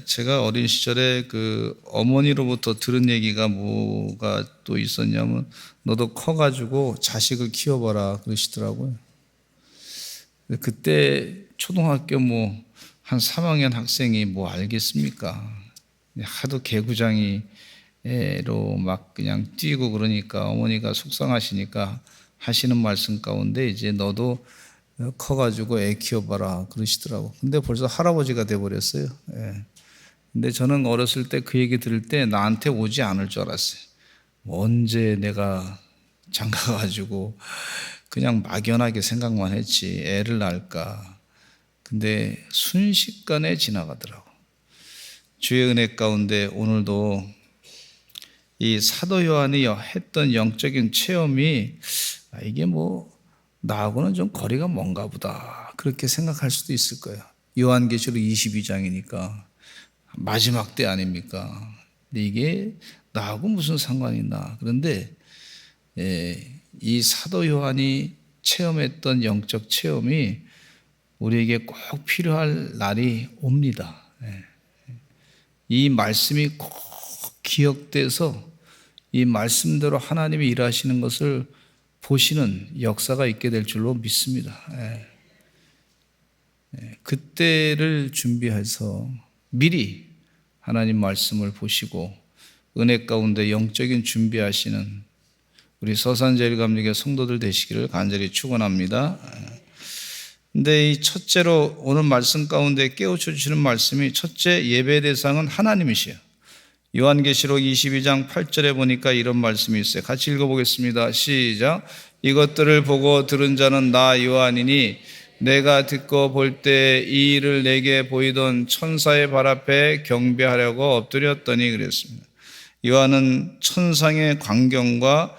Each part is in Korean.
제가 어린 시절에 그 어머니로부터 들은 얘기가 뭐가 또 있었냐면, 너도 커가지고 자식을 키워봐라 그러시더라고요. 그때 초등학교 한 3학년 학생이 뭐 알겠습니까? 하도 개구장이로 막 그냥 뛰고 그러니까 어머니가 속상하시니까 하시는 말씀 가운데, 이제 너도 커가지고 애 키워봐라 그러시더라고. 근데 벌써 할아버지가 돼버렸어요. 예. 근데 저는 어렸을 때 그 얘기 들을 때 나한테 오지 않을 줄 알았어요. 언제 내가 장가가지고 그냥 막연하게 생각만 했지 애를 낳을까. 근데 순식간에 지나가더라고. 주의 은혜 가운데 오늘도 이 사도 요한이 했던 영적인 체험이 이게 나하고는 좀 거리가 먼가 보다 그렇게 생각할 수도 있을 거예요. 요한계시록 22장이니까 마지막 때 아닙니까? 근데 이게 나하고 무슨 상관이 있나. 그런데 이 사도 요한이 체험했던 영적 체험이 우리에게 꼭 필요할 날이 옵니다. 이 말씀이 꼭 기억돼서 이 말씀대로 하나님이 일하시는 것을 보시는 역사가 있게 될 줄로 믿습니다. 그때를 준비해서 미리 하나님 말씀을 보시고 은혜 가운데 영적인 준비하시는 우리 서산제일감리교 성도들 되시기를 간절히 축원합니다. 근데 이 첫째로 오늘 말씀 가운데 깨우쳐 주시는 말씀이, 첫째 예배 대상은 하나님이시에요. 요한계시록 22장 8절에 보니까 이런 말씀이 있어요. 같이 읽어보겠습니다. 시작. 이것들을 보고 들은 자는 나 요한이니 내가 듣고 볼 때 이 일을 내게 보이던 천사의 발 앞에 경배하려고 엎드렸더니 그랬습니다. 요한은 천상의 광경과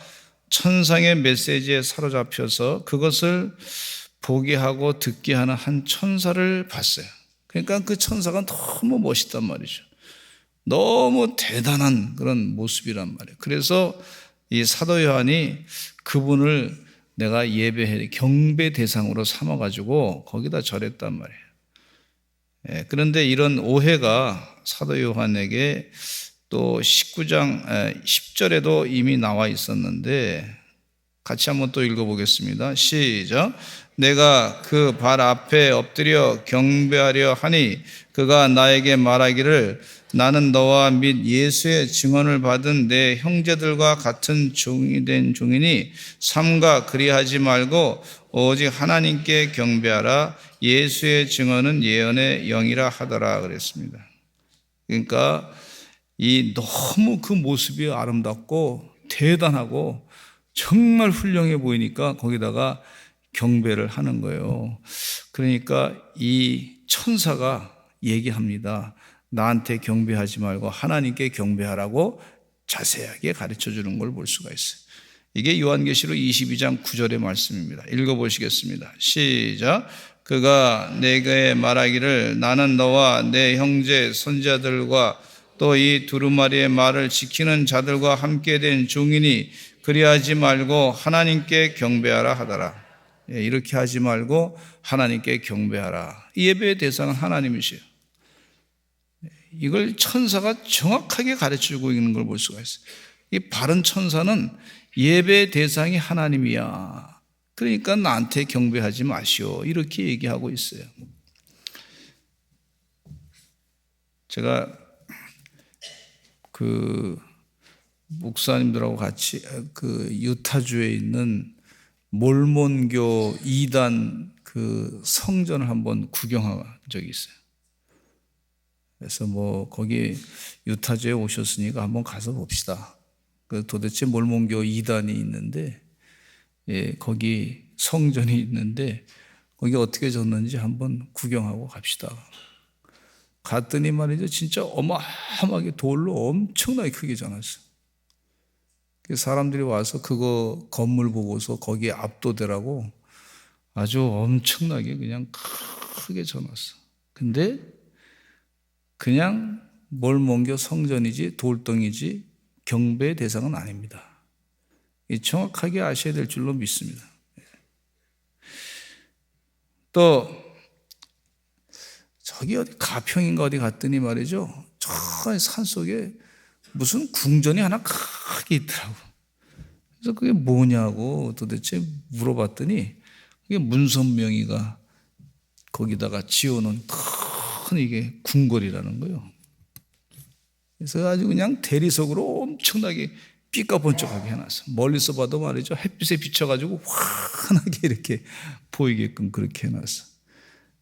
천상의 메시지에 사로잡혀서 그것을 보게 하고 듣게 하는 한 천사를 봤어요. 그러니까 그 천사가 너무 멋있단 말이죠. 너무 대단한 그런 모습이란 말이에요. 그래서 이 사도 요한이 그분을 내가 예배해 경배 대상으로 삼아가지고 거기다 절했단 말이에요. 그런데 이런 오해가 사도 요한에게 또 19장 10절에도 이미 나와 있었는데, 같이 한번 또 읽어보겠습니다. 시작. 내가 그 발 앞에 엎드려 경배하려 하니 그가 나에게 말하기를 나는 너와 및 예수의 증언을 받은 내 형제들과 같은 종이 된 종이니 삼가 그리하지 말고 오직 하나님께 경배하라. 예수의 증언은 예언의 영이라 하더라 그랬습니다. 그러니까 이 너무 그 모습이 아름답고 대단하고 정말 훌륭해 보이니까 거기다가 경배를 하는 거예요. 그러니까 이 천사가 얘기합니다. 나한테 경배하지 말고 하나님께 경배하라고 자세하게 가르쳐 주는 걸 볼 수가 있어요. 이게 요한계시록 22장 9절의 말씀입니다. 읽어보시겠습니다. 시작. 그가 내게 말하기를 나는 너와 내 형제 선지자들과 또 이 두루마리의 말을 지키는 자들과 함께 된 종이니 그리하지 말고 하나님께 경배하라 하더라. 이렇게 하지 말고 하나님께 경배하라. 이 예배의 대상은 하나님이시요. 이걸 천사가 정확하게 가르쳐주고 있는 걸 볼 수가 있어요. 이 바른 천사는 예배의 대상이 하나님이야. 그러니까 나한테 경배하지 마시오. 이렇게 얘기하고 있어요. 제가 그 목사님들하고 같이 그 유타주에 있는 몰몬교 2단 그 성전을 한번 구경한 적이 있어요. 그래서 거기 유타주에 오셨으니까 한번 가서 봅시다. 도대체 몰몬교 2단이 있는데, 거기 성전이 있는데 거기 어떻게 졌는지 한번 구경하고 갑시다. 갔더니 말이죠, 진짜 어마어마하게 돌로 엄청나게 크게 져놨어요. 사람들이 와서 그거 건물 보고서 거기에 압도되라고 아주 엄청나게 그냥 크게 져놨어. 근데 그냥 몰몬교 성전이지 돌덩이지 경배의 대상은 아닙니다. 정확하게 아셔야 될 줄로 믿습니다. 또 저기 어디 가평인가 어디 갔더니 말이죠, 저 산속에 무슨 궁전이 하나 크게 있더라고. 그래서 그게 뭐냐고 도대체 물어봤더니 그게 문선명이가 거기다가 지어놓은 큰 이게 궁궐이라는 거예요. 그래서 아주 그냥 대리석으로 엄청나게 삐까번쩍하게 해놨어. 멀리서 봐도 말이죠, 햇빛에 비춰가지고 환하게 이렇게 보이게끔 그렇게 해놨어.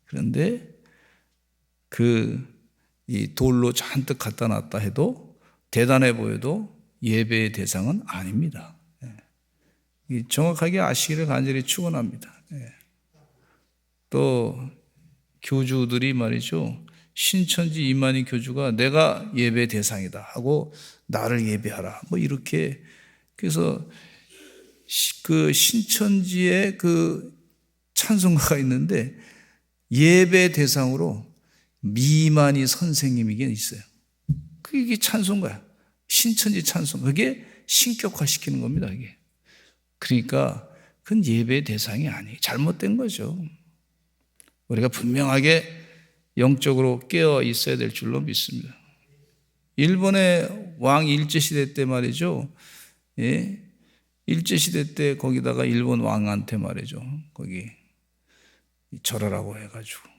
그런데 이 돌로 잔뜩 갖다 놨다 해도 대단해 보여도 예배의 대상은 아닙니다. 정확하게 아시기를 간절히 축원합니다. 또 교주들이 말이죠, 신천지 이만희 교주가 내가 예배 대상이다 하고 나를 예배하라 뭐 이렇게, 그래서 그 신천지에 그 찬송가가 있는데 예배 대상으로 미만희 선생님에게 있어요. 그게 찬송가야. 신천지 찬송. 그게 신격화시키는 겁니다. 이게. 그러니까 그건 예배 대상이 아니에요. 잘못된 거죠. 우리가 분명하게 영적으로 깨어 있어야 될 줄로 믿습니다. 일본의 왕 일제시대 때 말이죠, 일제시대 때 거기다가 일본 왕한테 말이죠, 거기 절하라고 해가지고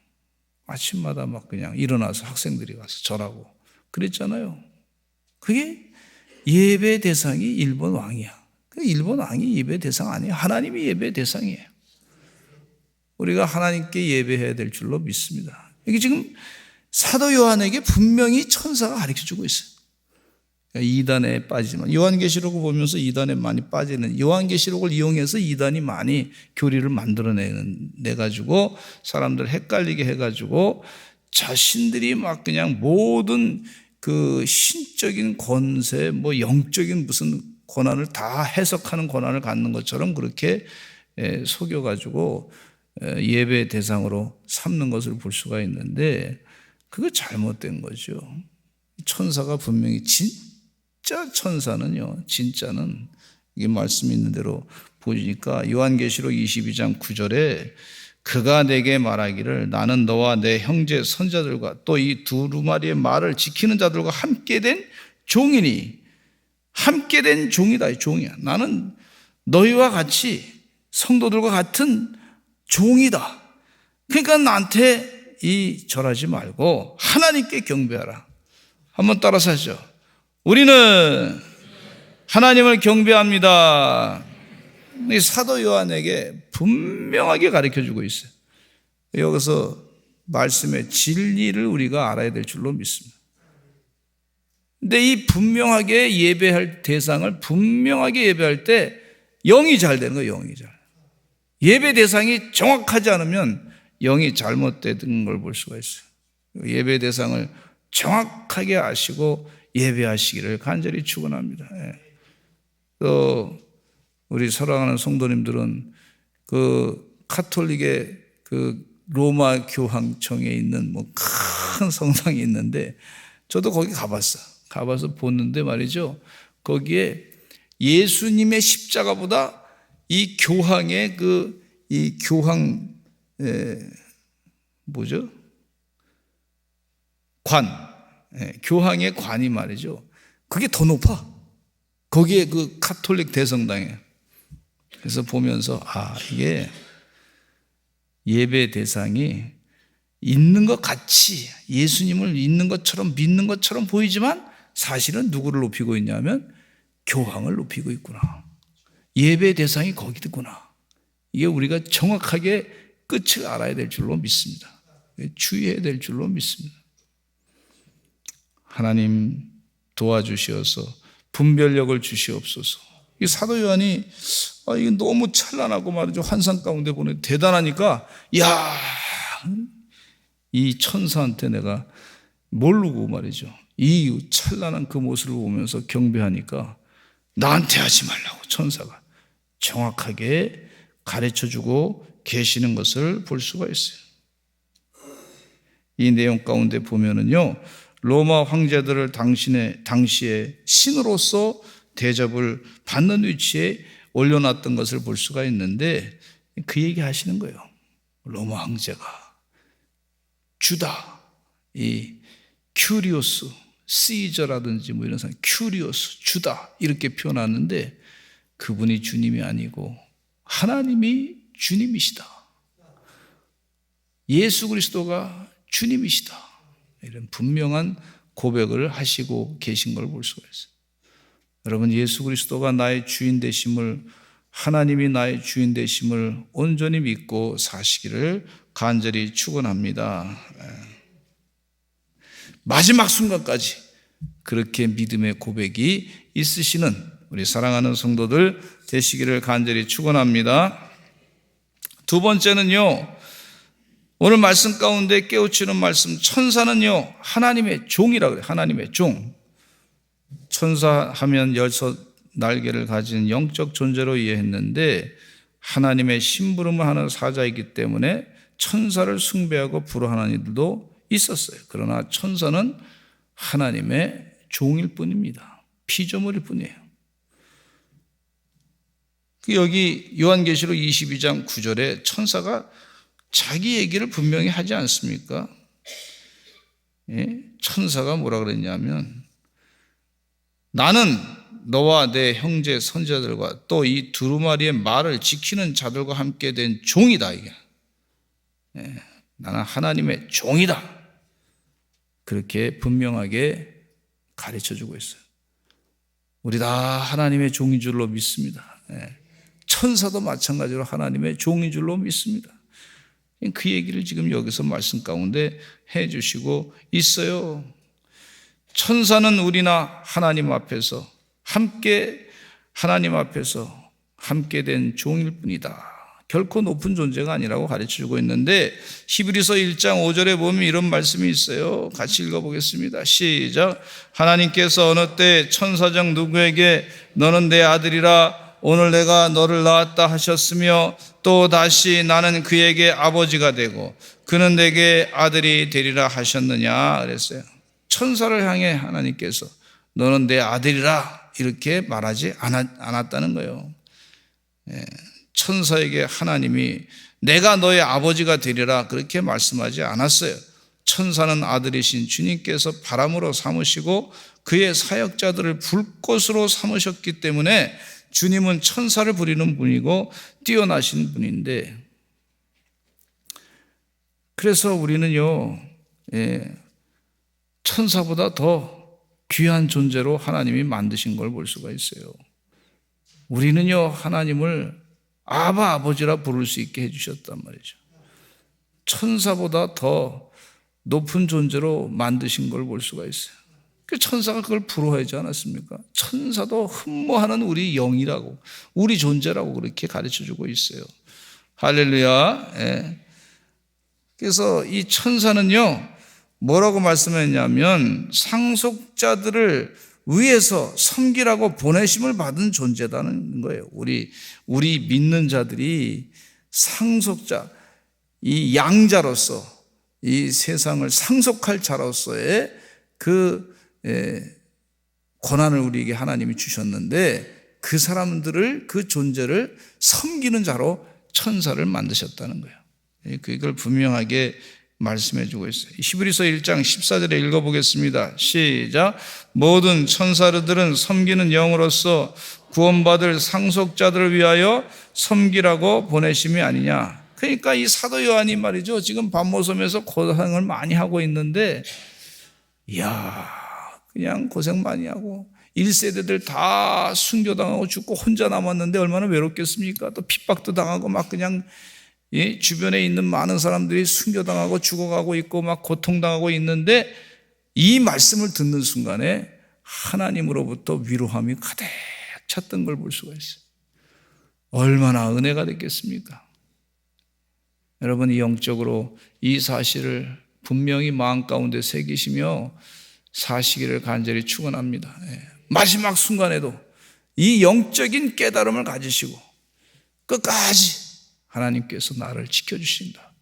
아침마다 막 그냥 일어나서 학생들이 가서 절하고 그랬잖아요. 그게 예배 대상이 일본 왕이야. 일본 왕이 예배 대상 아니에요. 하나님이 예배 대상이에요. 우리가 하나님께 예배해야 될 줄로 믿습니다. 이게 지금 사도 요한에게 분명히 천사가 가르쳐주고 있어요. 이단에 빠지지만, 요한계시록을 보면서 이단에 많이 빠지는, 요한계시록을 이용해서 이단이 많이 교리를 만들어내가지고 사람들 헷갈리게 해가지고 자신들이 막 그냥 모든 그 신적인 권세, 뭐 영적인 무슨 권한을 다 해석하는 권한을 갖는 것처럼 그렇게 속여가지고 예배 대상으로 삼는 것을 볼 수가 있는데, 그거 잘못된 거죠. 천사가 분명히, 진짜 천사는요, 진짜는 이게 말씀이 있는 대로 보니까 요한계시록 22장 9절에 그가 내게 말하기를 나는 너와 내 형제 선자들과 또 이 두루마리의 말을 지키는 자들과 함께 된 종이니, 함께 된 종이다. 종이야. 나는 너희와 같이 성도들과 같은 종이다. 그러니까 나한테 절하지 말고 하나님께 경배하라. 한번 따라서 하죠. 우리는 하나님을 경배합니다. 이 사도 요한에게 분명하게 가르쳐주고 있어요. 여기서 말씀의 진리를 우리가 알아야 될 줄로 믿습니다. 근데 이 분명하게 예배할 대상을 분명하게 예배할 때 영이 잘 되는 거예요. 영이 잘. 예배 대상이 정확하지 않으면 영이 잘못된 걸 볼 수가 있어요. 예배 대상을 정확하게 아시고 예배하시기를 간절히 축원합니다. 또 우리 사랑하는 성도님들은 그 카톨릭의 그 로마 교황청에 있는 뭐 큰 성당이 있는데, 저도 거기 가봐서 보는데 말이죠, 거기에 예수님의 십자가보다 이 교황의 이 교황 교황의 관이 말이죠, 그게 더 높아. 거기에 그 카톨릭 대성당에. 그래서 보면서 이게 예배 대상이 있는 것 같이 예수님을 있는 것처럼 믿는 것처럼 보이지만 사실은 누구를 높이고 있냐면 교황을 높이고 있구나. 예배 대상이 거기구나. 이게 우리가 정확하게 끝을 알아야 될 줄로 믿습니다. 주의해야 될 줄로 믿습니다. 하나님 도와주시어서 분별력을 주시옵소서. 이 사도 요한이 이게 너무 찬란하고 말이죠, 환상 가운데 보내 대단하니까, 이 천사한테 내가 모르고 말이죠, 이 찬란한 그 모습을 보면서 경배하니까 나한테 하지 말라고 천사가 정확하게 가르쳐주고 계시는 것을 볼 수가 있어요. 이 내용 가운데 보면은요, 로마 황제들을 당시에 신으로서 대접을 받는 위치에 올려놨던 것을 볼 수가 있는데, 그 얘기 하시는 거예요. 로마 황제가 주다, 이 큐리오스, 시저라든지 뭐 이런 사람, 큐리오스, 주다 이렇게 표현하는데 그분이 주님이 아니고 하나님이 주님이시다. 예수 그리스도가 주님이시다. 이런 분명한 고백을 하시고 계신 걸 볼 수가 있어요. 여러분, 예수 그리스도가 나의 주인 되심을, 하나님이 나의 주인 되심을 온전히 믿고 사시기를 간절히 축원합니다. 마지막 순간까지 그렇게 믿음의 고백이 있으시는 우리 사랑하는 성도들 되시기를 간절히 축원합니다. 두 번째는요, 오늘 말씀 가운데 깨우치는 말씀, 천사는요 하나님의 종이라고 그래요. 하나님의 종. 천사하면 6날개를 가진 영적 존재로 이해했는데 하나님의 심부름을 하는 사자이기 때문에 천사를 숭배하고 불허하는 이들도 있었어요. 그러나 천사는 하나님의 종일 뿐입니다. 피조물일 뿐이에요. 여기 요한계시록 22장 9절에 천사가 자기 얘기를 분명히 하지 않습니까? 예? 천사가 뭐라 그랬냐면 나는 너와 내 형제 선지자들과 또 이 두루마리의 말을 지키는 자들과 함께 된 종이다. 이게. 예, 나는 하나님의 종이다. 그렇게 분명하게 가르쳐주고 있어요. 우리 다 하나님의 종인 줄로 믿습니다. 예, 천사도 마찬가지로 하나님의 종인 줄로 믿습니다. 그 얘기를 지금 여기서 말씀 가운데 해주시고 있어요. 천사는 우리나 하나님 앞에서 하나님 앞에서 함께 된 종일 뿐이다. 결코 높은 존재가 아니라고 가르쳐주고 있는데 히브리서 1장 5절에 보면 이런 말씀이 있어요. 같이 읽어보겠습니다. 시작. 하나님께서 어느 때 천사장 누구에게 너는 내 아들이라 오늘 내가 너를 낳았다 하셨으며 또 다시 나는 그에게 아버지가 되고 그는 내게 아들이 되리라 하셨느냐 그랬어요. 천사를 향해 하나님께서 너는 내 아들이라 이렇게 말하지 않았다는 거예요. 천사에게 하나님이 내가 너의 아버지가 되리라 그렇게 말씀하지 않았어요. 천사는 아들이신 주님께서 바람으로 삼으시고 그의 사역자들을 불꽃으로 삼으셨기 때문에 주님은 천사를 부리는 분이고 뛰어나신 분인데, 그래서 우리는요 천사보다 더 귀한 존재로 하나님이 만드신 걸 볼 수가 있어요. 우리는요 하나님을 아바 아버지라 부를 수 있게 해주셨단 말이죠. 천사보다 더 높은 존재로 만드신 걸 볼 수가 있어요. 그 천사가 그걸 부러워하지 않았습니까? 천사도 흠모하는 우리 영이라고, 우리 존재라고 그렇게 가르쳐주고 있어요. 할렐루야. 예. 그래서 이 천사는요 뭐라고 말씀했냐면 상속자들을 위해서 섬기라고 보내심을 받은 존재다는 거예요. 우리 믿는 자들이 상속자, 이 양자로서 이 세상을 상속할 자로서의 그 권한을 우리에게 하나님이 주셨는데 그 사람들을, 그 존재를 섬기는 자로 천사를 만드셨다는 거예요. 그걸 분명하게 말씀해 주고 있어요. 히브리서 1장 14절에 읽어보겠습니다. 시작. 모든 천사들은 섬기는 영으로서 구원받을 상속자들을 위하여 섬기라고 보내심이 아니냐. 그러니까 이 사도 요한이 말이죠, 지금 밤모섬에서 고생을 많이 하고 있는데 이야 그냥 고생 많이 하고 1세대들 다 순교당하고 죽고 혼자 남았는데 얼마나 외롭겠습니까? 또 핍박도 당하고 막 그냥 주변에 있는 많은 사람들이 순교당하고 죽어가고 있고 막 고통당하고 있는데 이 말씀을 듣는 순간에 하나님으로부터 위로함이 가득 찼던 걸 볼 수가 있어요. 얼마나 은혜가 됐겠습니까? 여러분, 이 영적으로 이 사실을 분명히 마음 가운데 새기시며 사시기를 간절히 축원합니다. 마지막 순간에도 이 영적인 깨달음을 가지시고 끝까지 하나님께서 나를 지켜주신다.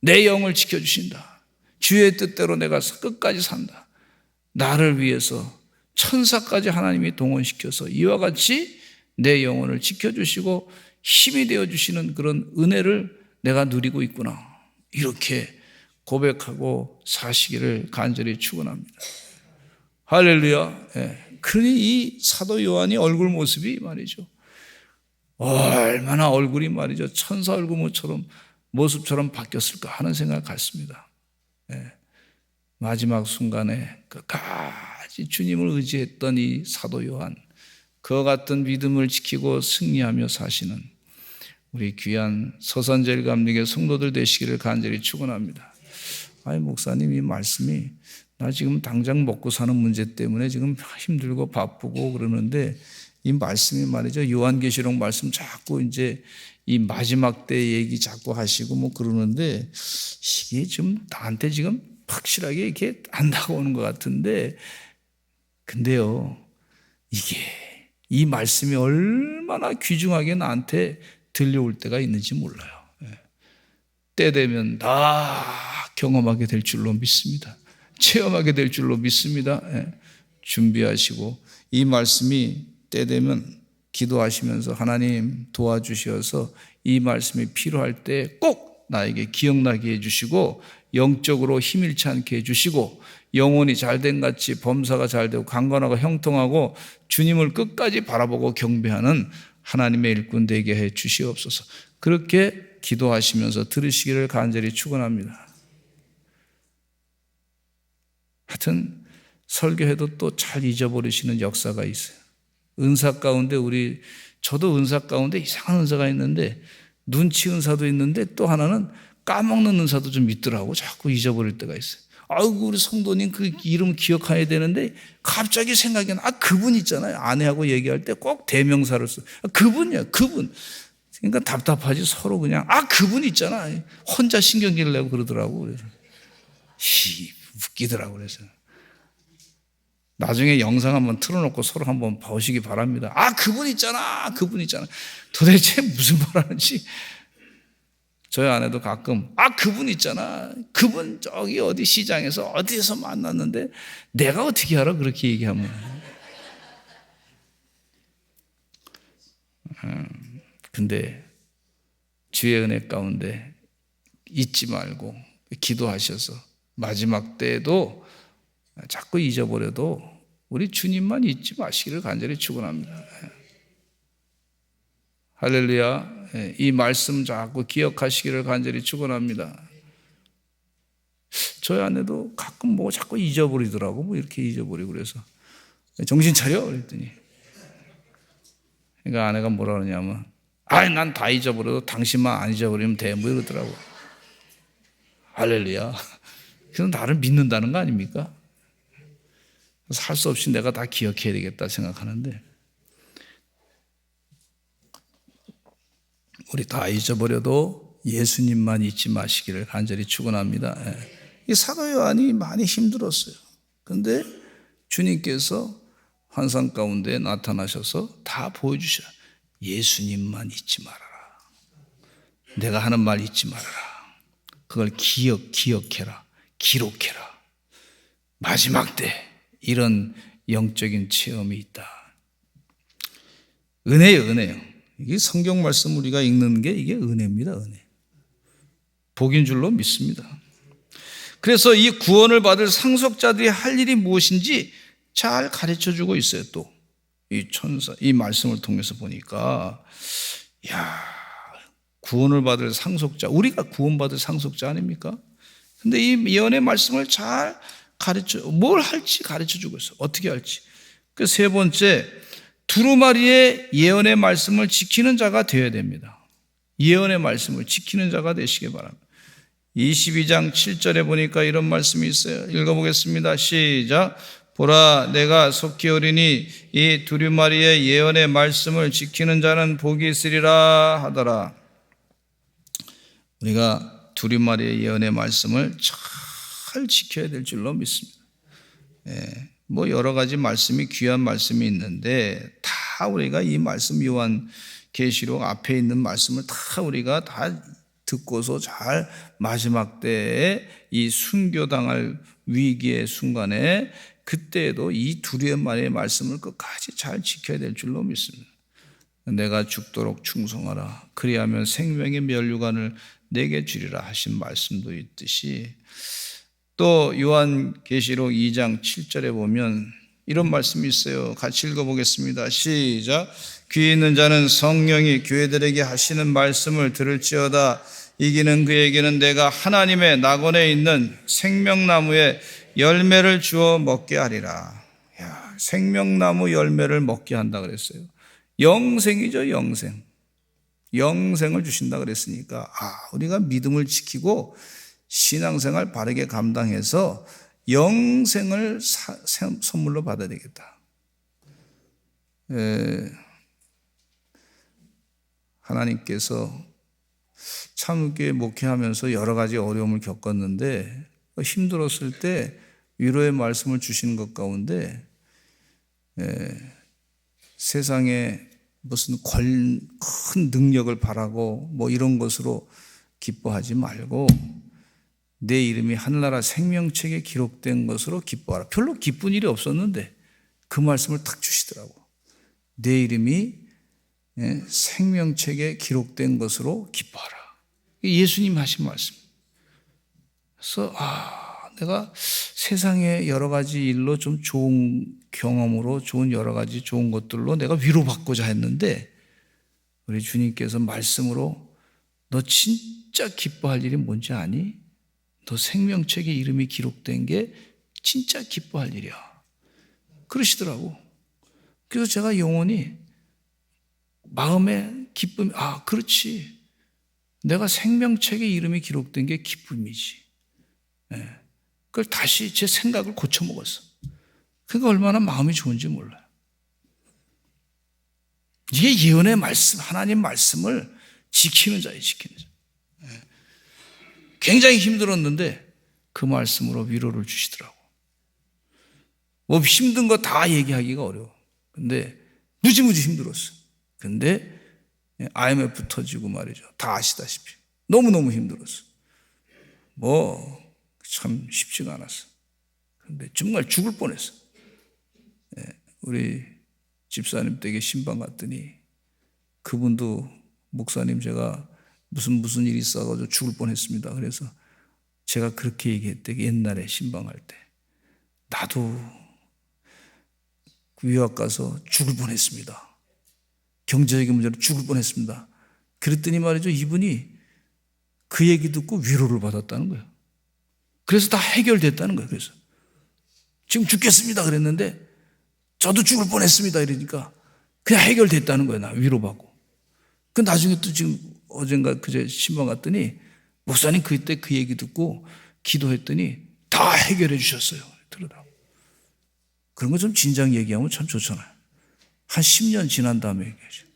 내 영을 지켜주신다. 주의 뜻대로 내가 끝까지 산다. 나를 위해서 천사까지 하나님이 동원시켜서 이와 같이 내 영혼을 지켜주시고 힘이 되어주시는 그런 은혜를 내가 누리고 있구나. 이렇게 고백하고 사시기를 간절히 축원합니다. 할렐루야. 예. 그러니 이 사도 요한이 얼굴 모습이 말이죠, 얼마나 얼굴이 말이죠, 천사 얼굴 모습처럼 바뀌었을까 하는 생각을 갖습니다. 예. 마지막 순간에 끝까지 주님을 의지했던 이 사도 요한, 그와 같은 믿음을 지키고 승리하며 사시는 우리 귀한 서산제일 감리교 성도들 되시기를 간절히 축원합니다. 아니 목사님, 이 말씀이 나 지금 당장 먹고 사는 문제 때문에 지금 힘들고 바쁘고 그러는데 이 말씀이 말이죠, 요한계시록 말씀 자꾸 이제 이 마지막 때 얘기 자꾸 하시고 뭐 그러는데 이게 좀 나한테 지금 확실하게 이렇게 안 다가오는 것 같은데, 근데요, 이게 이 말씀이 얼마나 귀중하게 나한테 들려올 때가 있는지 몰라요. 때 되면 다 경험하게 될 줄로 믿습니다. 체험하게 될 줄로 믿습니다. 준비하시고 이 말씀이 때 되면 기도하시면서 하나님 도와주셔서 이 말씀이 필요할 때 꼭 나에게 기억나게 해주시고 영적으로 힘일치 않게 해주시고 영혼이 잘된 같이 범사가 잘되고 강건하고 형통하고 주님을 끝까지 바라보고 경배하는 하나님의 일꾼 되게 해 주시옵소서. 그렇게 기도하시면서 들으시기를 간절히 축원합니다. 하여튼 설교해도 또 잘 잊어버리시는 역사가 있어요. 은사 가운데 저도 은사 가운데 이상한 은사가 있는데, 눈치 은사도 있는데 또 하나는 까먹는 은사도 좀 있더라고. 자꾸 잊어버릴 때가 있어요. 아이고 우리 성도님 그 이름 기억해야 되는데 갑자기 생각이 나. 그분 있잖아요. 아내하고 얘기할 때 꼭 대명사를 써. 그분이야, 그분. 그러니까 답답하지 서로 그냥 그분 있잖아. 혼자 신경질 내고 그러더라고. 그래서 웃기더라고. 그래서 나중에 영상 한번 틀어놓고 서로 한번 보시기 바랍니다. 그분 있잖아, 그분 있잖아. 도대체 무슨 말 하는지. 저희 아내도 가끔 그분 있잖아, 그분 저기 어디 시장에서 어디에서 만났는데 내가 어떻게 알아, 그렇게 얘기하면. 근데 주의 은혜 가운데 잊지 말고 기도하셔서 마지막 때에도 자꾸 잊어버려도 우리 주님만 잊지 마시기를 간절히 축원합니다. 할렐루야. 이 말씀 자꾸 기억하시기를 간절히 축원합니다. 저희 아내도 가끔 뭐 자꾸 잊어버리더라고. 뭐 이렇게 잊어버리고 그래서 정신 차려 그랬더니, 그러니까 아내가 뭐라 그러냐면 난 다 잊어버려도 당신만 안 잊어버리면 돼, 뭐 이러더라고. 할렐루야. 그래서 나를 믿는다는 거 아닙니까? 살 수 없이 내가 다 기억해야 되겠다 생각하는데, 우리 다 잊어버려도 예수님만 잊지 마시기를 간절히 축원합니다. 이 사도 요한이 많이 힘들었어요. 그런데 주님께서 환상 가운데 나타나셔서 다 보여주셔. 예수님만 잊지 말아라. 내가 하는 말 잊지 말아라. 그걸 기억해라. 기록해라. 마지막 때 이런 영적인 체험이 있다. 은혜예요. 이게 성경 말씀 우리가 읽는 게 이게 은혜입니다. 은혜. 복인 줄로 믿습니다. 그래서 이 구원을 받을 상속자들이 할 일이 무엇인지 잘 가르쳐주고 있어요. 또 이 천사, 이 말씀을 통해서 보니까, 구원을 받을 상속자, 우리가 구원받을 상속자 아닙니까? 근데 이 예언의 말씀을 잘 뭘 할지 가르쳐주고 있어요. 어떻게 할지. 그 세 번째, 두루마리의 예언의 말씀을 지키는 자가 되어야 됩니다. 예언의 말씀을 지키는 자가 되시기 바랍니다. 22장 7절에 보니까 이런 말씀이 있어요. 읽어보겠습니다. 시작. 보라, 내가 속히 오리니 이 두루마리의 예언의 말씀을 지키는 자는 복이 있으리라 하더라. 우리가 두루마리의 예언의 말씀을 잘 지켜야 될 줄로 믿습니다. 뭐 여러 가지 말씀이, 귀한 말씀이 있는데 다 우리가 이 말씀, 요한계시록 앞에 있는 말씀을 다 우리가 다 듣고서 잘 마지막 때에 이 순교당할 위기의 순간에 그때에도 이 두루마리의 말씀을 끝까지 잘 지켜야 될 줄로 믿습니다. 내가 죽도록 충성하라. 그리하면 생명의 면류관을 내게 주리라 하신 말씀도 있듯이, 또 요한계시록 2장 7절에 보면 이런 말씀이 있어요. 같이 읽어보겠습니다. 시작. 귀 있는 자는 성령이 교회들에게 하시는 말씀을 들을지어다. 이기는 그에게는 내가 하나님의 낙원에 있는 생명나무의 열매를 주어 먹게 하리라. 야, 생명나무 열매를 먹게 한다 그랬어요. 영생이죠, 영생. 영생을 주신다 그랬으니까, 우리가 믿음을 지키고 신앙생활 바르게 감당해서 영생을 선물로 받아야 되겠다. 하나님께서 참으게 목회하면서 여러 가지 어려움을 겪었는데, 힘들었을 때 위로의 말씀을 주시는 것 가운데, 세상에 무슨 큰 능력을 바라고 뭐 이런 것으로 기뻐하지 말고 내 이름이 하늘나라 생명책에 기록된 것으로 기뻐하라. 별로 기쁜 일이 없었는데 그 말씀을 탁 주시더라고. 내 이름이 생명책에 기록된 것으로 기뻐하라. 예수님 하신 말씀. 그래서 내가 세상의 여러 가지 일로 좀 좋은 경험으로 좋은 여러 가지 좋은 것들로 내가 위로받고자 했는데, 우리 주님께서 말씀으로 너 진짜 기뻐할 일이 뭔지 아니? 너 생명책에 이름이 기록된 게 진짜 기뻐할 일이야. 그러시더라고. 그래서 제가 영원히 마음에 기쁨이, 그렇지. 내가 생명책에 이름이 기록된 게 기쁨이지. 그걸 다시 제 생각을 고쳐먹었어. 그게 얼마나 마음이 좋은지 몰라요. 이게 예언의 말씀, 하나님 말씀을 지키는 자예요, 지키는 자. 굉장히 힘들었는데 그 말씀으로 위로를 주시더라고. 뭐 힘든 거 다 얘기하기가 어려워. 근데 무지무지 힘들었어. 근데 IMF 터지고 말이죠. 다 아시다시피 너무너무 힘들었어. 뭐 참 쉽지가 않았어. 근데 정말 죽을 뻔했어. 우리 집사님 댁에 신방 갔더니 그분도 목사님 제가 무슨 일이 있어가지고 죽을 뻔했습니다. 그래서 제가 그렇게 얘기했대. 옛날에 신방할 때 나도 유학 가서 죽을 뻔했습니다. 경제적인 문제로 죽을 뻔했습니다. 그랬더니 말이죠, 이분이 그 얘기 듣고 위로를 받았다는 거예요. 그래서 다 해결됐다는 거예요. 그래서 지금 죽겠습니다 그랬는데 저도 죽을 뻔했습니다 이러니까 그냥 해결됐다는 거예요. 나 위로받고. 그 나중에 또 지금 어젠가 그제 신방 갔더니 목사님 그때 그 얘기 듣고 기도했더니 다 해결해 주셨어요. 그러더라고. 그런 거 좀 진작 얘기하면 참 좋잖아요. 한 10년 지난 다음에 얘기하죠.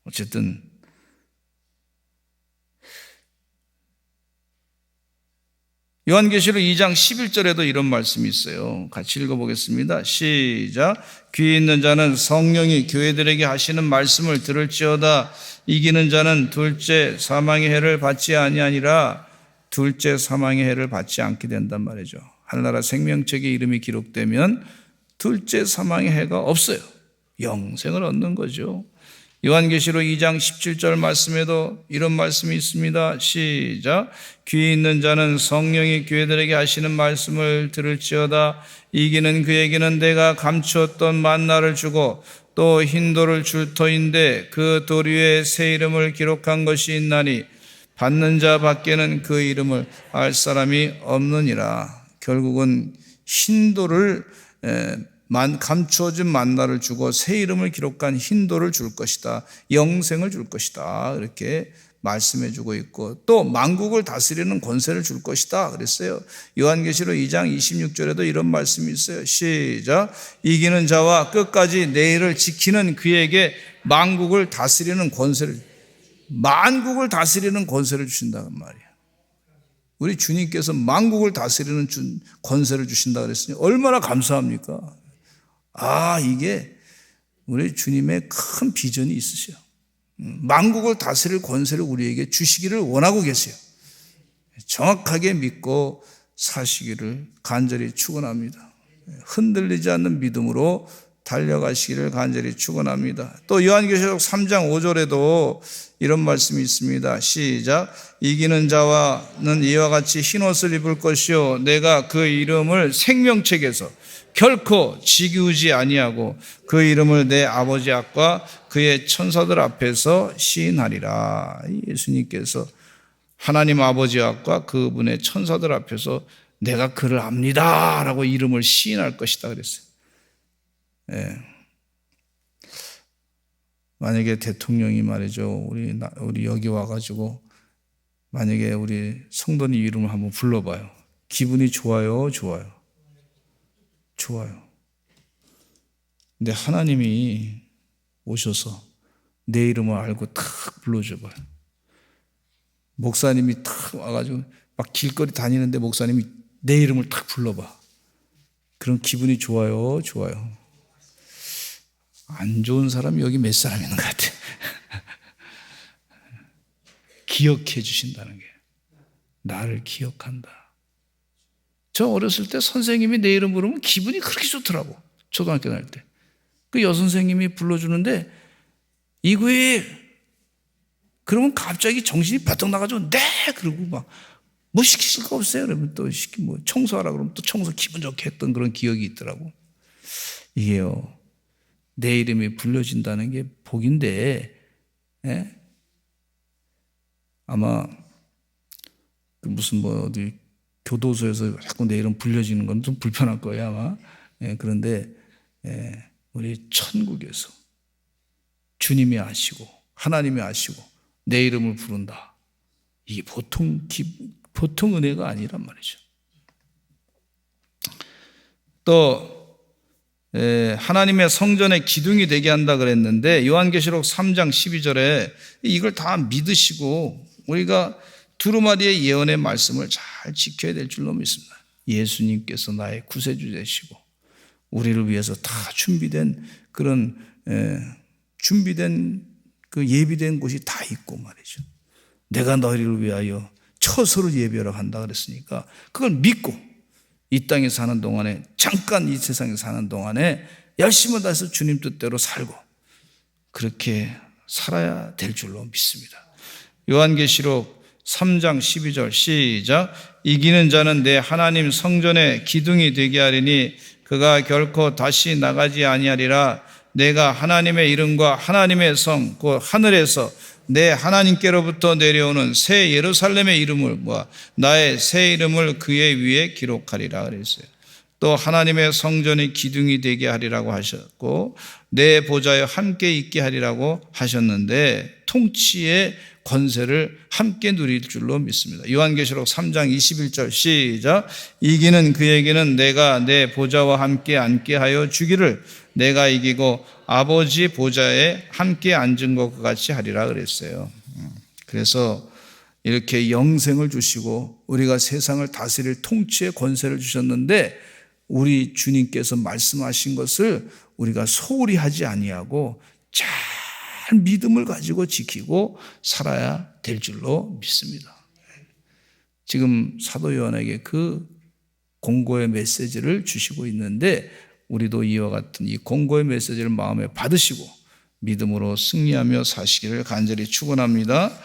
어쨌든 요한계시록 2장 11절에도 이런 말씀이 있어요. 같이 읽어보겠습니다. 시작. 귀 있는 자는 성령이 교회들에게 하시는 말씀을 들을지어다. 이기는 자는 둘째 사망의 해를 받지 아니하니라. 둘째 사망의 해를 받지 않게 된단 말이죠. 하늘나라 생명책에 이름이 기록되면 둘째 사망의 해가 없어요. 영생을 얻는 거죠. 요한계시록 2장 17절 말씀에도 이런 말씀이 있습니다. 시작. 귀 있는 자는 성령이 교회들에게 하시는 말씀을 들을지어다. 이기는 그에게는 내가 감추었던 만나를 주고 또 흰돌을 줄 터인데 그 돌 위에 새 이름을 기록한 것이 있나니 받는 자 밖에는 그 이름을 알 사람이 없느니라. 결국은 흰돌을 감추어진 만나를 주고 새 이름을 기록한 흰돌을 줄 것이다. 영생을 줄 것이다. 이렇게 말씀해 주고 있고 또 만국을 다스리는 권세를 줄 것이다 그랬어요. 요한계시록 2장 26절에도 이런 말씀이 있어요. 시작. 이기는 자와 끝까지 내 일을 지키는 그에게 만국을 다스리는 권세를 주신다는 말이야. 우리 주님께서 만국을 다스리는 권세를 주신다 그랬으니 얼마나 감사합니까? 이게 우리 주님의 큰 비전이 있으셔. 만국을 다스릴 권세를 우리에게 주시기를 원하고 계세요. 정확하게 믿고 사시기를 간절히 축원합니다. 흔들리지 않는 믿음으로 달려가시기를 간절히 축원합니다. 또 요한계시록 3장 5절에도 이런 말씀이 있습니다. 시작. 이기는 자와는 이와 같이 흰옷을 입을 것이요 내가 그 이름을 생명책에서 결코 지우지 아니하고 그 이름을 내 아버지 앞과 그의 천사들 앞에서 시인하리라. 예수님께서 하나님 아버지 앞과 그분의 천사들 앞에서 내가 그를 압니다 라고 이름을 시인할 것이다 그랬어요. 예. 만약에 대통령이 말이죠, 우리 여기 와가지고 만약에 우리 성도님 이름을 한번 불러봐요. 기분이 좋아요, 좋아요? 좋아요. 근데 하나님이 오셔서 내 이름을 알고 탁 불러줘봐요. 목사님이 탁 와가지고 막 길거리 다니는데 목사님이 내 이름을 탁 불러봐. 그럼 기분이 좋아요, 좋아요? 안 좋은 사람이 여기 몇 사람 있는 것 같아. 기억해 주신다는 게, 나를 기억한다. 저 어렸을 때 선생님이 내 이름 부르면 기분이 그렇게 좋더라고. 초등학교 다닐 때. 그 여선생님이 불러주는데 이구일 그러면 갑자기 정신이 바짝 나가지고 네 그러고 막 뭐 시키실 거 없어요? 그러면 또 뭐 청소하라 그러면 또 청소 기분 좋게 했던 그런 기억이 있더라고. 이게요, 내 이름이 불려진다는 게 복인데, 예? 아마 무슨 뭐 어디 교도소에서 자꾸 내 이름 불려지는 건 좀 불편할 거예요 아마. 예, 그런데 우리 천국에서 주님이 아시고 하나님이 아시고 내 이름을 부른다. 이게 보통 은혜가 아니란 말이죠. 또 하나님의 성전의 기둥이 되게 한다 그랬는데 요한계시록 3장 12절에 이걸 다 믿으시고 우리가 두루마리의 예언의 말씀을 잘 지켜야 될 줄로 믿습니다. 예수님께서 나의 구세주 되시고 우리를 위해서 다 준비된 그런 준비된 그 예비된 곳이 다 있고 말이죠. 내가 너희를 위하여 처소를 예비하러 간다 그랬으니까 그걸 믿고 이 땅에 사는 동안에 잠깐 이 세상에 사는 동안에 열심히 다해서 주님 뜻대로 살고 그렇게 살아야 될 줄로 믿습니다. 요한계시록 3장 12절 시작. 이기는 자는 내 하나님 성전의 기둥이 되게 하리니 그가 결코 다시 나가지 아니하리라. 내가 하나님의 이름과 하나님의 성 곧 하늘에서 내 하나님께로부터 내려오는 새 예루살렘의 이름을 나의 새 이름을 그의 위에 기록하리라 그랬어요. 또 하나님의 성전이 기둥이 되게 하리라고 하셨고 내 보좌에 함께 있게 하리라고 하셨는데 통치의 권세를 함께 누릴 줄로 믿습니다. 요한계시록 3장 21절 시작. 이기는 그에게는 내가 내 보좌와 함께 앉게 하여 주기를 내가 이기고 아버지 보좌에 함께 앉은 것과 같이 하리라 그랬어요. 그래서 이렇게 영생을 주시고 우리가 세상을 다스릴 통치의 권세를 주셨는데 우리 주님께서 말씀하신 것을 우리가 소홀히 하지 아니하고 잘 믿음을 가지고 지키고 살아야 될 줄로 믿습니다. 지금 사도 요한에게 그 공고의 메시지를 주시고 있는데 우리도 이와 같은 이 공고의 메시지를 마음에 받으시고 믿음으로 승리하며 사시기를 간절히 축원합니다.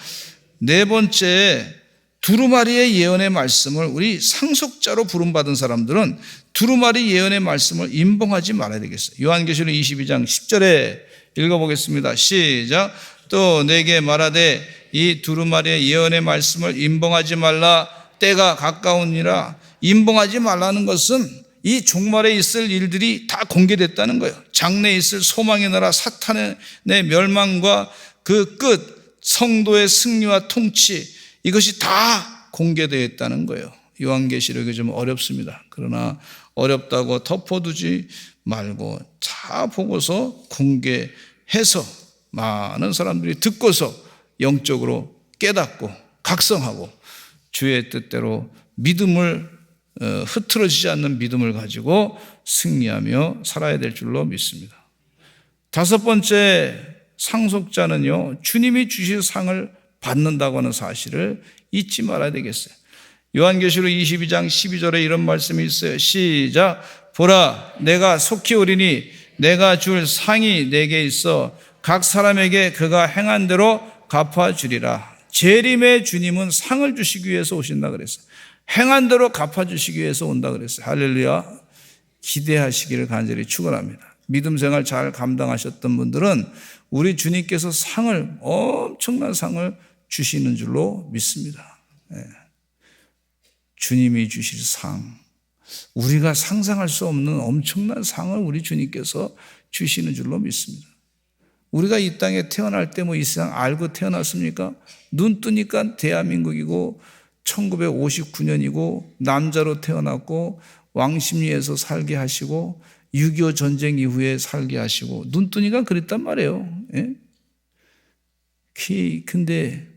네 번째, 두루마리의 예언의 말씀을 우리 상속자로 부름받은 사람들은 두루마리 예언의 말씀을 임봉하지 말아야 되겠어요. 요한계시록 22장 10절에 읽어보겠습니다. 시작. 또 내게 말하되 이 두루마리의 예언의 말씀을 임봉하지 말라. 때가 가까우니라. 임봉하지 말라는 것은 이 종말에 있을 일들이 다 공개됐다는 거예요. 장래에 있을 소망의 나라 사탄의 멸망과 그 끝, 성도의 승리와 통치, 이것이 다 공개되어 있다는 거예요. 요한계시록이 좀 어렵습니다. 그러나 어렵다고 덮어두지 말고 다 보고서 공개해서 많은 사람들이 듣고서 영적으로 깨닫고 각성하고 주의 뜻대로 믿음을 흐트러지지 않는 믿음을 가지고 승리하며 살아야 될 줄로 믿습니다. 다섯 번째, 상속자는요, 주님이 주실 상을 받는다고 하는 사실을 잊지 말아야 되겠어요. 요한계시록 22장 12절에 이런 말씀이 있어요. 시작. 보라, 내가 속히 오리니 내가 줄 상이 내게 있어 각 사람에게 그가 행한 대로 갚아주리라. 재림의 주님은 상을 주시기 위해서 오신다 그랬어요. 행한 대로 갚아주시기 위해서 온다 그랬어요. 할렐루야. 기대하시기를 간절히 축원합니다. 믿음 생활 잘 감당하셨던 분들은 우리 주님께서 상을, 엄청난 상을 주시는 줄로 믿습니다. 주님이 주실 상, 우리가 상상할 수 없는 엄청난 상을 우리 주님께서 주시는 줄로 믿습니다. 우리가 이 땅에 태어날 때 이 세상 알고 태어났습니까? 눈 뜨니까 대한민국이고 1959년이고 남자로 태어났고 왕십리에서 살게 하시고 6.25 전쟁 이후에 살게 하시고 눈 뜨니까 그랬단 말이에요. 근데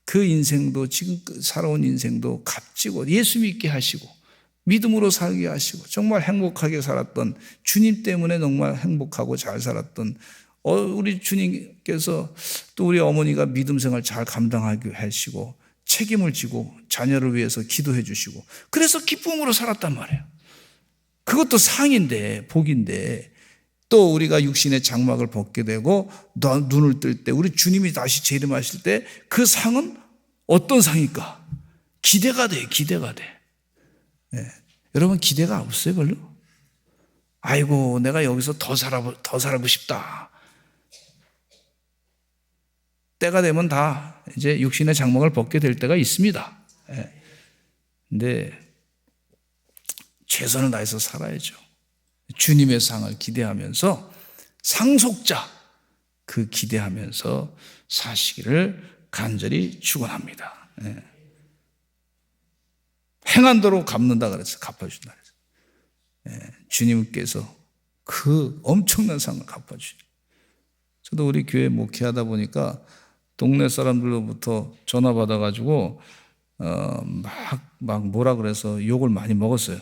그 인생도 지금 살아온 인생도 값지고 예수 믿게 하시고 믿음으로 살게 하시고 정말 행복하게 살았던 주님 때문에 정말 행복하고 잘 살았던 우리 주님께서 또 우리 어머니가 믿음 생활 잘 감당하게 하시고 책임을 지고 자녀를 위해서 기도해 주시고 그래서 기쁨으로 살았단 말이에요. 그것도 상인데 복인데 또 우리가 육신의 장막을 벗게 되고 눈을 뜰 때 우리 주님이 다시 재림하실 때 그 상은 어떤 상일까? 기대가 돼. 기대가 돼. 여러분 기대가 없어요 별로? 아이고 내가 여기서 더 살아보고 싶다. 때가 되면 다 이제 육신의 장막을 벗게 될 때가 있습니다. 근데 최선을 다해서 살아야죠. 주님의 상을 기대하면서 상속자 그 기대하면서 사시기를 간절히 축원합니다. 행한 대로 갚는다 그랬어요. 갚아준다 그랬어요. 주님께서 그 엄청난 상을 갚아주시죠. 저도 우리 교회 목회하다 보니까 동네 사람들로부터 전화 받아가지고 막 뭐라 그래서 욕을 많이 먹었어요.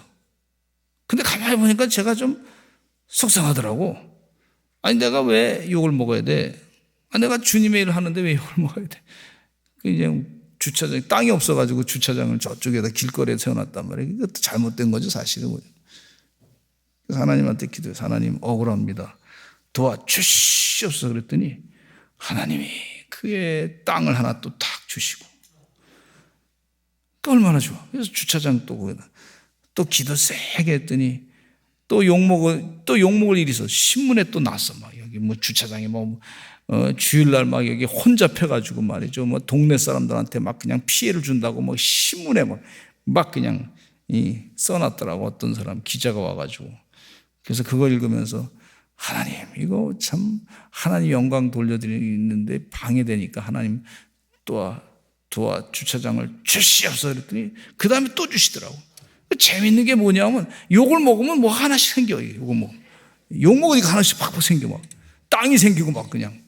근데 가만히 보니까 제가 좀 속상하더라고. 아니 내가 왜 욕을 먹어야 돼? 내가 주님의 일을 하는데 왜 욕을 먹어야 돼? 그냥 주차장 땅이 없어가지고 주차장을 저쪽에다 길거리에 세워놨단 말이에요. 이것도 잘못된 거죠 사실은. 그래서 하나님한테 기도해서 하나님 억울합니다. 도와주시옵소서 그랬더니 하나님이 그의 땅을 하나 또 탁 주시고 또 얼마나 좋아. 그래서 주차장 또 기도 세게 했더니 또 욕먹을 일이 있어. 신문에 또 났어. 막 여기 뭐 주차장에 주일날 막 여기 혼잡해가지고 말이죠. 뭐 동네 사람들한테 막 그냥 피해를 준다고 뭐 신문에 막 그냥 써놨더라고. 어떤 사람 기자가 와가지고. 그래서 그걸 읽으면서 하나님 이거 참 하나님 영광 돌려드리는데 방해되니까 하나님 도와 주차장을 주시옵소서 그랬더니 그 다음에 또 주시더라고. 재밌는 게 뭐냐면 욕을 먹으면 뭐 하나씩 생겨. 욕 먹으니까 하나씩 팍팍 생겨. 막 땅이 생기고 막 그냥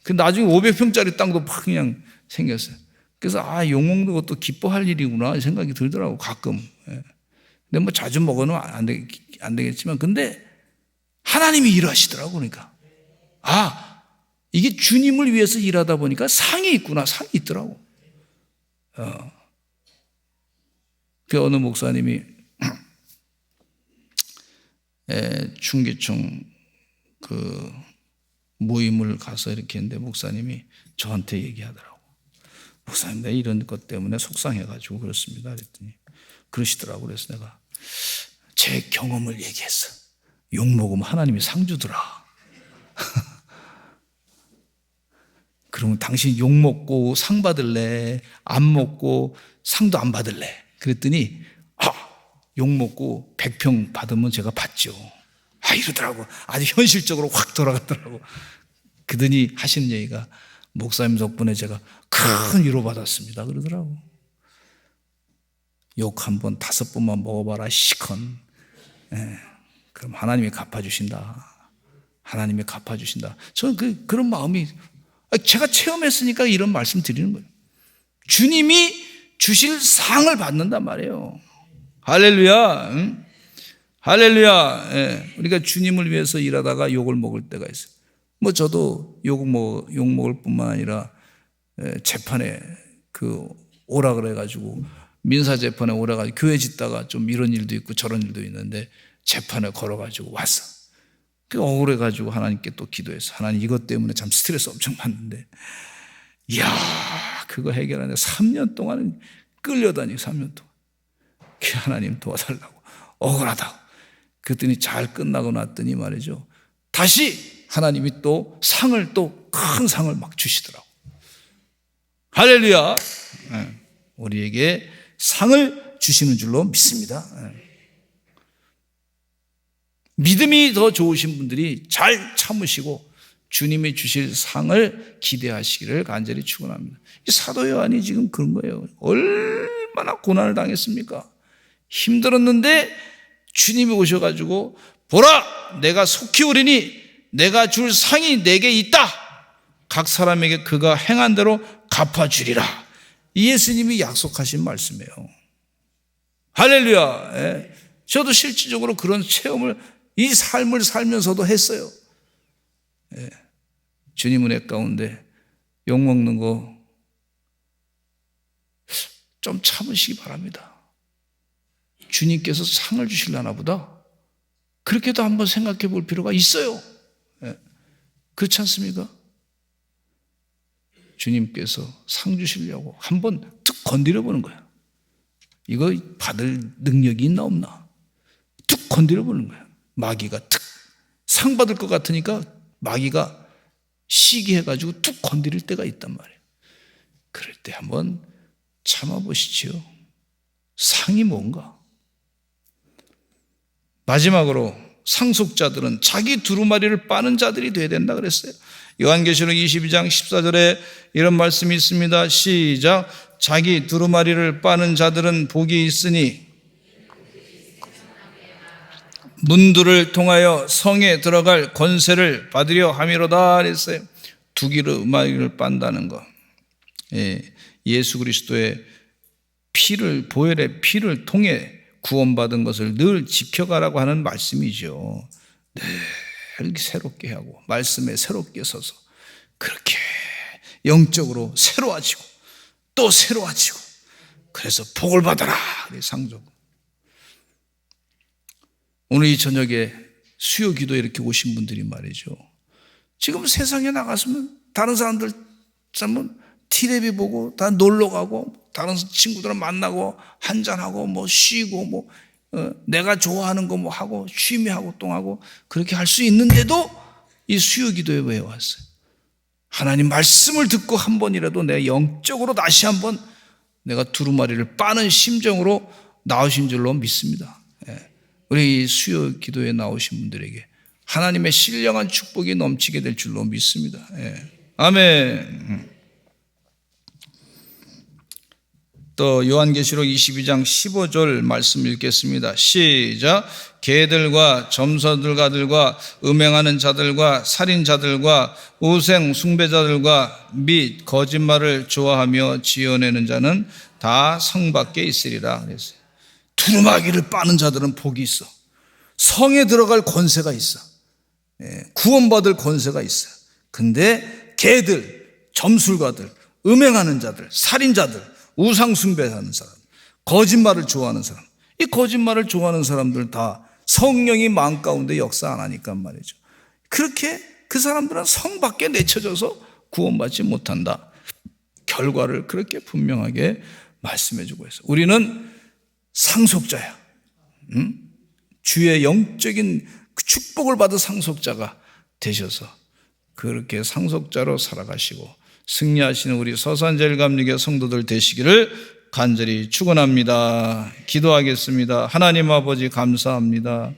그 나중에 500평짜리 땅도 팍 그냥 생겼어요. 그래서 욕 먹는 것도 기뻐할 일이구나 생각이 들더라고 가끔. 근데 뭐 자주 먹어는 안 되겠지만 근데 하나님이 일하시더라고. 그러니까 이게 주님을 위해서 일하다 보니까 상이 있구나. 상이 있더라고. 그 어느 목사님이 충기총 그 모임을 가서 이렇게 했는데 목사님이 저한테 얘기하더라고. 목사님 내가 이런 것 때문에 속상해가지고 그렇습니다 그랬더니 그러시더라고. 그래서 내가 제 경험을 얘기했어. 욕 먹으면 하나님이 상 주더라. 그러면 당신 욕 먹고 상 받을래? 안 먹고 상도 안 받을래? 그랬더니 욕 먹고 100평 받으면 제가 받죠. 이러더라고. 아주 현실적으로 확 돌아갔더라고. 그러더니 하시는 얘기가 목사님 덕분에 제가 큰 위로 받았습니다 그러더라고. 욕 한 번 5번만 먹어봐라 시컨. 그럼 하나님이 갚아주신다. 하나님이 갚아주신다. 저는 그런 마음이 제가 체험했으니까 이런 말씀 드리는 거예요. 주님이 주실 상을 받는단 말이에요. 할렐루야. 응? 할렐루야. 우리가 주님을 위해서 일하다가 욕을 먹을 때가 있어요. 저도 욕 먹을 뿐만 아니라 재판에 오라 그래가지고 민사 재판에 오라 가지고 교회 짓다가 좀 이런 일도 있고 저런 일도 있는데 재판에 걸어가지고 왔어. 억울해가지고 하나님께 또 기도해서 하나님 이것 때문에 참 스트레스 엄청 받는데, 이야, 그거 해결하는데 3년 동안은 끌려다니고 3년 동안. 하나님 도와달라고. 억울하다고. 그랬더니 잘 끝나고 났더니 말이죠. 다시 하나님이 또 상을 또 큰 상을 막 주시더라고. 할렐루야. 우리에게 상을 주시는 줄로 믿습니다. 믿음이 더 좋으신 분들이 잘 참으시고 주님이 주실 상을 기대하시기를 간절히 축원합니다. 이 사도 요한이 지금 그런 거예요. 얼마나 고난을 당했습니까? 힘들었는데 주님이 오셔가지고 보라, 내가 속히 오리니 내가 줄 상이 내게 있다. 각 사람에게 그가 행한 대로 갚아주리라. 이 예수님이 약속하신 말씀이에요. 할렐루야. 예. 저도 실질적으로 그런 체험을 이 삶을 살면서도 했어요. 예. 주님 은혜 가운데 욕먹는 거 좀 참으시기 바랍니다. 주님께서 상을 주시려나 보다. 그렇게도 한번 생각해 볼 필요가 있어요. 예. 그렇지 않습니까? 주님께서 상 주시려고 한번 툭 건드려 보는 거야. 이거 받을 능력이 있나 없나? 툭 건드려 보는 거야. 마귀가 툭 상 받을 것 같으니까 마귀가 시기해가지고 툭 건드릴 때가 있단 말이에요. 그럴 때 한번 참아보시지요. 상이 뭔가? 마지막으로 상속자들은 자기 두루마리를 빠는 자들이 되어야 된다 그랬어요. 요한계시록 22장 14절에 이런 말씀이 있습니다. 시작. 자기 두루마리를 빠는 자들은 복이 있으니 문들을 통하여 성에 들어갈 권세를 받으려 함이로다 그랬어요. 두루마리를 빤다는 거. 예수 그리스도의 피를, 보혈의 피를 통해 구원받은 것을 늘 지켜가라고 하는 말씀이죠. 늘 새롭게 하고 말씀에 새롭게 서서 그렇게 영적으로 새로워지고 또 새로워지고, 그래서 복을 받아라. 상속. 오늘 이 저녁에 수요 기도에 이렇게 오신 분들이 말이죠. 지금 세상에 나갔으면 다른 사람들 티레비 보고 다 놀러 가고 다른 친구들을 만나고 한잔하고 뭐 쉬고 내가 좋아하는 거 뭐 하고 취미 활동하고 그렇게 할 수 있는데도 이 수요 기도에 왜 왔어요? 하나님 말씀을 듣고 한 번이라도 내가 영적으로 다시 한번 내가 두루마리를 빠는 심정으로 나오신 줄로 믿습니다. 우리 수요 기도에 나오신 분들에게 하나님의 신령한 축복이 넘치게 될 줄로 믿습니다. 아멘. 또 요한계시록 22장 15절 말씀 읽겠습니다. 시작. 개들과 점서들가들과 음행하는 자들과 살인자들과 우생 숭배자들과 및 거짓말을 좋아하며 지어내는 자는 다 성 밖에 있으리라 그랬어요. 두루마기를 빠는 자들은 복이 있어. 성에 들어갈 권세가 있어. 구원받을 권세가 있어. 근데 개들, 점술가들, 음행하는 자들, 살인자들, 우상 숭배하는 사람, 거짓말을 좋아하는 사람, 이 거짓말을 좋아하는 사람들 다 성령이 마음 가운데 역사 안 하니까 말이죠. 그렇게 그 사람들은 성 밖에 내쳐져서 구원받지 못한다. 결과를 그렇게 분명하게 말씀해 주고 있어요. 우리는 상속자야. 주의 영적인 축복을 받은 상속자가 되셔서 그렇게 상속자로 살아가시고 승리하시는 우리 서산제일감리교 성도들 되시기를 간절히 축원합니다. 기도하겠습니다. 하나님 아버지 감사합니다.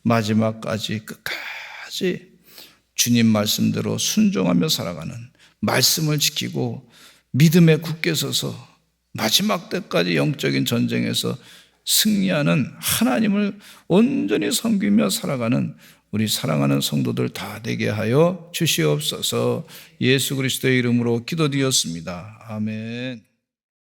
마지막까지 끝까지 주님 말씀대로 순종하며 살아가는, 말씀을 지키고 믿음에 굳게 서서 마지막 때까지 영적인 전쟁에서 승리하는 하나님을 온전히 섬기며 살아가는 우리 사랑하는 성도들 다 되게 하여 주시옵소서. 예수 그리스도의 이름으로 기도드렸습니다. 아멘.